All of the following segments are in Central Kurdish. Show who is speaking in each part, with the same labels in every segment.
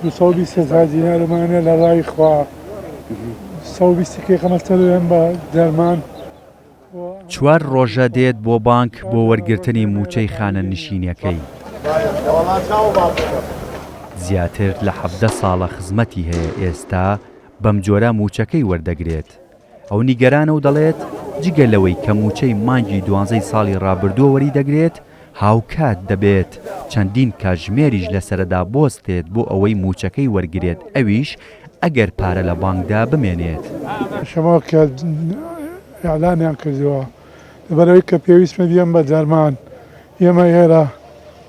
Speaker 1: 220,000 دینارمانە لە ڕای خوا 120 قەمەستەوێن بە دەرمان
Speaker 2: 4 ڕۆژە دێت بۆ بانک بۆ وەرگرتنی موچەی خانە نشینەکەی. زیاتر لە 17 ساڵە خزمەتی هەیە ئێستا بەم جۆرە موچەکەی وەردەگرێت. ئەو نیگەرانە و دەڵێت جگە لەوەی کە موچەی مانگی 12 ساڵی ڕابردووە وەری دەگرێت هاوکات دەبێت چەندین کاتژمێریش لەسەردا بۆستێت بۆ ئەوەی موچەکەی وەرگرێت ئەویش ئەگەر پارە لە بانکدا بمێنێت.
Speaker 1: شەما کە ئیعلانیان کردووە لەبەرەوەی کە پێویستمە بێم بە دەرمان ئێمە ئێرە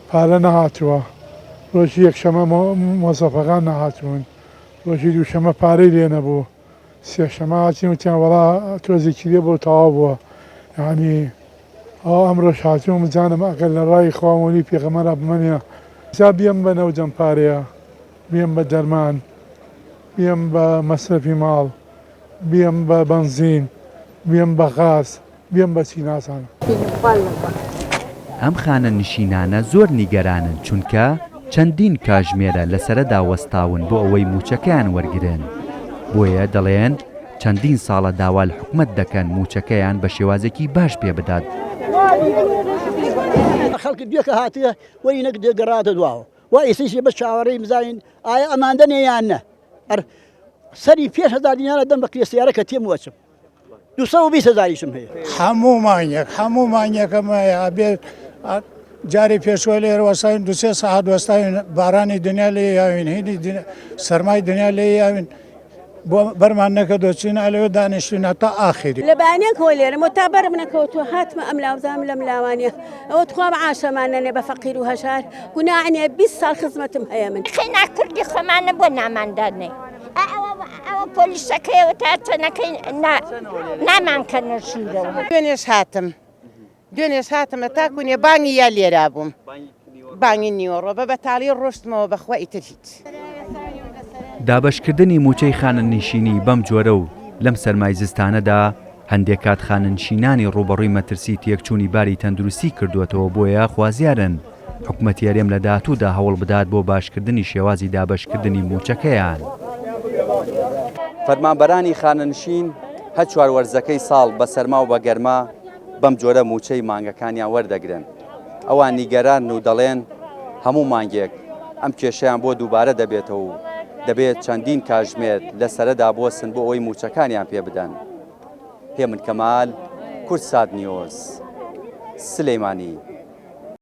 Speaker 1: پارە نەهاتووە ڕۆژی یەکشەمە مۆزەفەکان نەهاتوون ڕۆژی دووشەمە پارەی لێ نەبوو سێشەمە هاچین وتیان وەڵا تۆزێکی لێ بۆ تەواو بووە یعنی ئەمڕۆژ هاتووم بزانم ئەگەر لە ڕای خواوەنی پێغەمبەر بمەنێ جا بێم بە نەودەم پارەیە بێم بە دەرمان بێم بە مەسرەفی ماڵ بێم بە بەنزین بێم بە غاز بێم بە چی نازانم.
Speaker 2: ئەم خانە نشینانە زۆر نیگەرانن چونکە چەندین کاتژمێرە لەسەردا وەستاون بۆ ئەوەی موچەکەیان وەرگرن. بۆیە دەڵێن چەندین ساڵە داوا لە حکومەت دەکەن موچەکەیان بە شێوازێکی باش پێ بدات.
Speaker 3: خەڵکی دوێکە هاتیە وەری نەک دێگەڕاتە دواوە وا ئێستیشی بە چاوەڕێی بزانین ئایا ئەماندەنێ یان نە سەری 5,000 دینارە دەم بە کرێسیارە کە تێم وەچم 220,000 هەیە
Speaker 4: هەموو مانگێکەمەیە بێت جاری پێشوە لێرە وەستاین 2-3 سەعات وەستاین بارانی دنیا لێ یاوین هینی سەرمای دنیا لێ یاوین بۆ بەرمان نەکە دۆچینە لەوێ دانیشتوینە تا ئاخری
Speaker 5: لەبانێک هۆ لێرە مۆتابەر منەکەوتوە هاتمە ئەم لاوزام لەم لاوانە ئەوە تخوا عاشەمانەنێ بە فەقیر و هەژار گوناعنێ 20 ساڵ خزمەتم هەیە من
Speaker 6: خێنا کوردی خۆمانە بۆ ناماندانێ ئەوە پۆلیسەکەیەوە تا چەنەکەی نامانکەنە ژوورەوە
Speaker 7: دوێنێش هاتمە تاکوونێ بانگی یا لێرا بووم بانگی نیوەڕۆ بە بەتاڵی ڕۆشتمەوە بەخوا ئیتر هیچ.
Speaker 2: دابەشکردنی موچەی خانە نشینی بەم جۆرە و لەم سەرمای زستانەدا هەندێک کات خانە نشینانی ڕوبەڕووی مەترسی تێکچوونی باری تەندروستی کردوێتەوە بۆیە خوازیارن حکومەتی هەرێم لە داهاتوودا هەوڵ بدات بۆ باشکردنی شێوازی دابەشکردنی موچەکەیان.
Speaker 8: فەرمانبەرانی خانەنشین هەر 4 وەرزەکەی ساڵ بە سەرما و بە گەرما بەم جۆرە موچەی مانگەکانیان وەردەگرن. ئەوان نیگەران و دەڵێن هەموو مانگێک ئەم کێشەیان بۆ دووبارە دەبێتەوە و دەبێت چەندین کاتژمێر لەسەرەدا بۆسن بۆ ئەوەی موچەکانیان پێ بدەن. هێمن کەمال، کورد سات نیۆز، سلەیمانی.